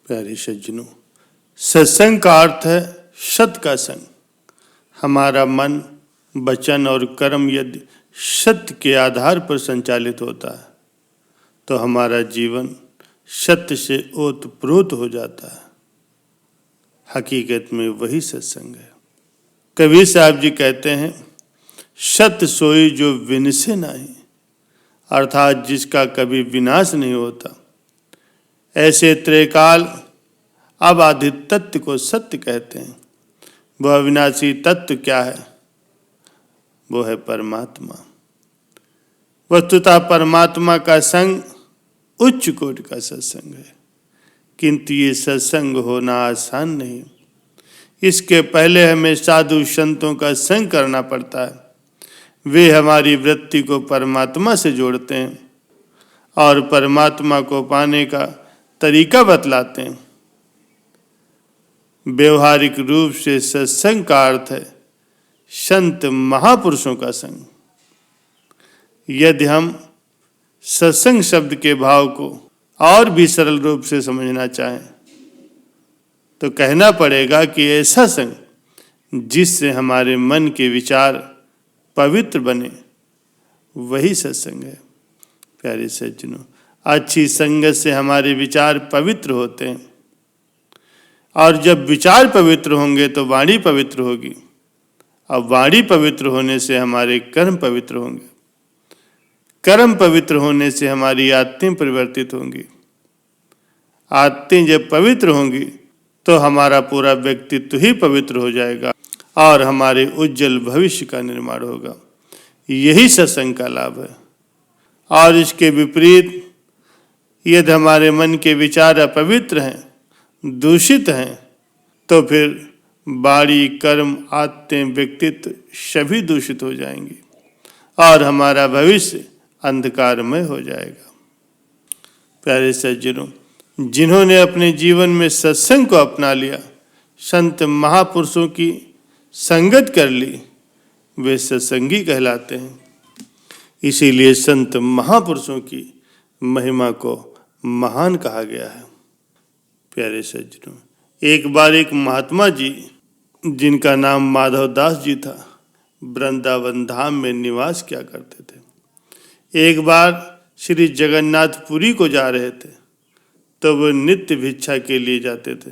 प्यारे सज्जनों, सत्संग का अर्थ है सत्य का संग। हमारा मन, वचन और कर्म यदि सत्य के आधार पर संचालित होता है तो हमारा जीवन सत्य से ओतप्रोत हो जाता है। हकीकत में वही सत्संग है। कबीर साहब जी कहते हैं, सत्य सोई जो विनसे नहीं, अर्थात जिसका कभी विनाश नहीं होता। ऐसे त्रैकाल अबाधित तत्व को सत्य कहते हैं। वह अविनाशी तत्व क्या है? वो है परमात्मा। वस्तुतः परमात्मा का संग उच्च कोटि का सत्संग है, किंतु ये सत्संग होना आसान नहीं। इसके पहले हमें साधु संतों का संग करना पड़ता है। वे हमारी वृत्ति को परमात्मा से जोड़ते हैं और परमात्मा को पाने का तरीका बतलाते हैं। व्यवहारिक रूप से सत्संग का अर्थ है संत महापुरुषों का संग। यदि हम सत्संग शब्द के भाव को और भी सरल रूप से समझना चाहें तो कहना पड़ेगा कि ऐसा संग जिससे हमारे मन के विचार पवित्र बने, वही सत्संग है। प्यारे सज्जनों, अच्छी संगत से हमारे विचार पवित्र होते हैं और जब विचार पवित्र होंगे तो वाणी पवित्र होगी। अब वाणी पवित्र होने से हमारे कर्म पवित्र होंगे, कर्म पवित्र होने से हमारी आत्तें परिवर्तित होंगी, आत्तें जब पवित्र होंगी तो हमारा पूरा व्यक्तित्व ही पवित्र हो जाएगा और हमारे उज्जवल भविष्य का निर्माण होगा। यही सत्संग का लाभ है। और इसके विपरीत यदि हमारे मन के विचार अपवित्र हैं, दूषित हैं, तो फिर वाणी, कर्म, आत्तें, व्यक्तित्व सभी दूषित हो जाएंगे और हमारा भविष्य अंधकारमय हो जाएगा। प्यारे सज्जनों, जिन्होंने अपने जीवन में सत्संग को अपना लिया, संत महापुरुषों की संगत कर ली, वे सत्संगी कहलाते हैं। इसीलिए संत महापुरुषों की महिमा को महान कहा गया है। प्यारे सज्जनों, एक बार एक महात्मा जी, जिनका नाम माधव दास जी था, वृंदावन धाम में निवास किया करते थे। एक बार श्री जगन्नाथपुरी को जा रहे थे तो वो नित्य भिक्षा के लिए जाते थे।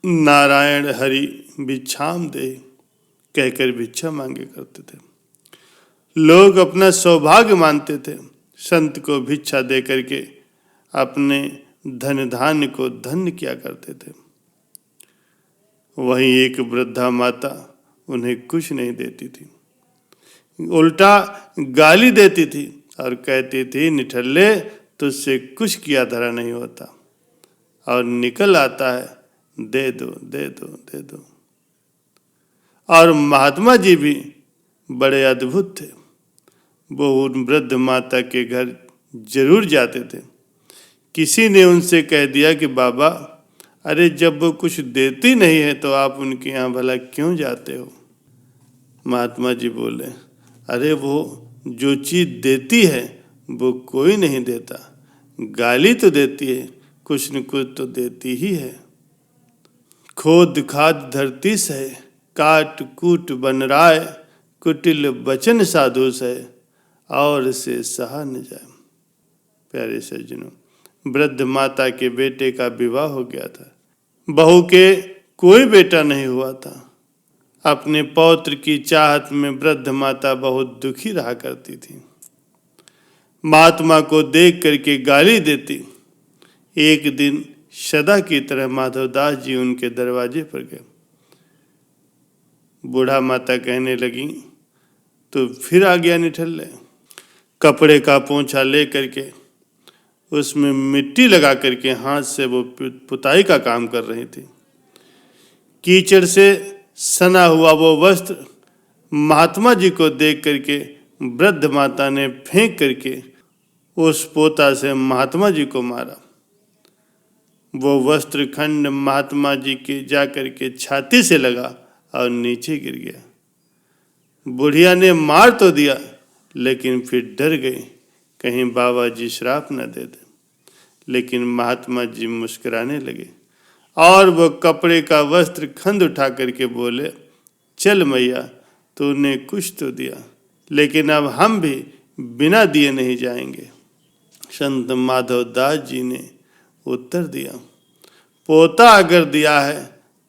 नारायण हरि भिक्षाम दे कहकर भिक्षा मांगे करते थे। लोग अपना सौभाग्य मानते थे संत को भिक्षा दे करके अपने धन धान्य को धन्य किया करते थे। वहीं एक वृद्धा माता उन्हें कुछ नहीं देती थी, उल्टा गाली देती थी और कहती थी, निठल्ले, तुझसे कुछ किया धरा नहीं होता और निकल आता है, दे दो दे दो दे दो। और महात्मा जी भी बड़े अद्भुत थे। वो उन वृद्ध माता के घर जरूर जाते थे। किसी ने उनसे कह दिया कि बाबा, अरे जब वो कुछ देती नहीं है तो आप उनके यहाँ भला क्यों जाते हो? महात्मा जी बोले, अरे वो जो चीज देती है वो कोई नहीं देता, गाली तो देती है, कुछ न कुछ तो देती ही है। खोद खाद धरती से, काट कूट बन राय, कुटिल बचन साधु से, और से सहा न जाए। प्यारे सज्जनों, वृद्ध माता के बेटे का विवाह हो गया था। बहू के कोई बेटा नहीं हुआ था। अपने पौत्र की चाहत में वृद्ध माता बहुत दुखी रहा करती थी। महात्मा को देख करके गाली देती। एक दिन सदा की तरह माधवदास जी उनके दरवाजे पर गए। बूढ़ा माता कहने लगी, तो फिर आ गया निठल्ले। कपड़े का पोंछा ले करके उसमें मिट्टी लगा करके हाथ से वो पुताई का काम कर रही थी। कीचड़ से सना हुआ वो वस्त्र महात्मा जी को देख करके वृद्ध माता ने फेंक करके उस पोता से महात्मा जी को मारा। वो वस्त्र खंड महात्मा जी के जा करके छाती से लगा और नीचे गिर गया। बुढ़िया ने मार तो दिया लेकिन फिर डर गई, कहीं बाबा जी श्राप न दे दे। लेकिन महात्मा जी मुस्कुराने लगे और वो कपड़े का वस्त्र खंद उठा करके बोले, चल मैया, तूने कुछ तो दिया, लेकिन अब हम भी बिना दिए नहीं जाएंगे। संत माधव दास जी ने उत्तर दिया, पोता अगर दिया है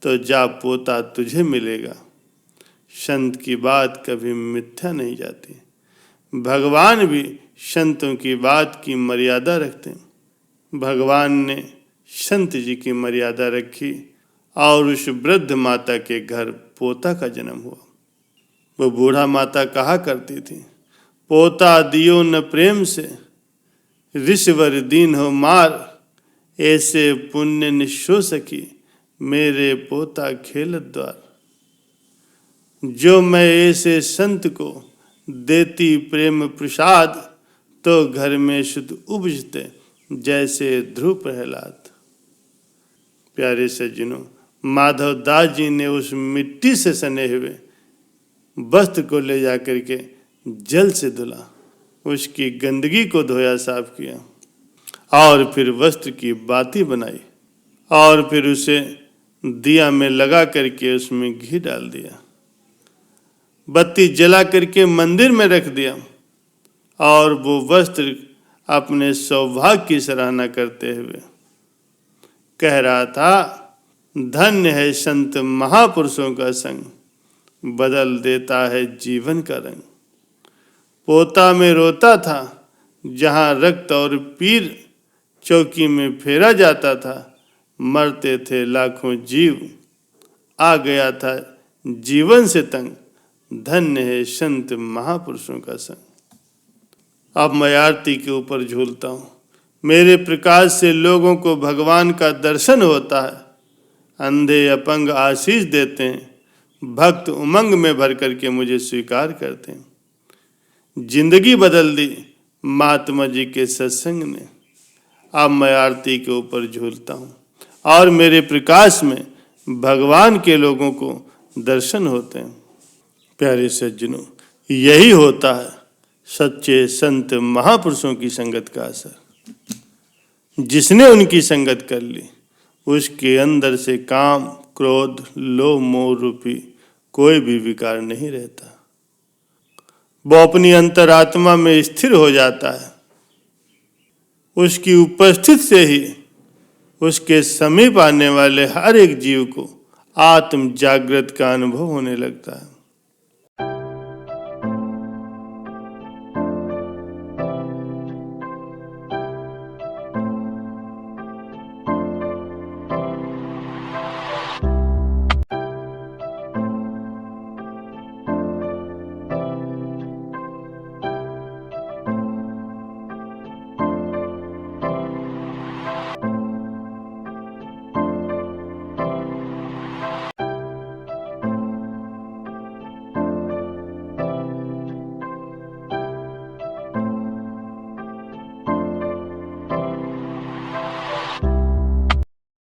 तो जा, पोता तुझे मिलेगा। संत की बात कभी मिथ्या नहीं जाती। भगवान भी संतों की बात की मर्यादा रखते हैं। भगवान ने संत जी की मर्यादा रखी और उस वृद्ध माता के घर पोता का जन्म हुआ। वो बूढ़ा माता कहा करती थी, पोता दियो न प्रेम से, ऋषवर दीन हो मार, ऐसे पुण्य निशो सकी, मेरे पोता खेलत द्वार। जो मैं ऐसे संत को देती प्रेम प्रसाद, तो घर में शुद्ध उपजते जैसे ध्रुव प्रहलाद। प्यारे सज्जनों, माधव दास जी ने उस मिट्टी से सने हुए वस्त्र को ले जाकर के जल से धुला, उसकी गंदगी को धोया, साफ किया और फिर वस्त्र की बाती बनाई और फिर उसे दिया में लगा करके उसमें घी डाल दिया, बत्ती जला करके मंदिर में रख दिया और वो वस्त्र अपने सौभाग्य की सराहना करते हुए कह रहा था, धन्य है संत महापुरुषों का संग, बदल देता है जीवन का रंग। पोता में रोता था जहाँ रक्त और पीर चौकी में फेरा जाता था, मरते थे लाखों जीव, आ गया था जीवन से तंग, धन्य है संत महापुरुषों का संग। अब मैं आरती के ऊपर झूलता हूँ। मेरे प्रकाश से लोगों को भगवान का दर्शन होता है। अंधे अपंग आशीष देते हैं, भक्त उमंग में भर करके मुझे स्वीकार करते हैं। जिंदगी बदल दी महात्मा जी के सत्संग ने। अब मैं आरती के ऊपर झूलता हूँ और मेरे प्रकाश में भगवान के लोगों को दर्शन होते हैं। प्यारे सज्जनों, यही होता है सच्चे संत महापुरुषों की संगत का असर। जिसने उनकी संगत कर ली, उसके अंदर से काम, क्रोध, लोभ, मोह रूपी कोई भी विकार नहीं रहता। वो अपनी अंतरात्मा में स्थिर हो जाता है। उसकी उपस्थित से ही उसके समीप आने वाले हर एक जीव को आत्म जागृत का अनुभव होने लगता है।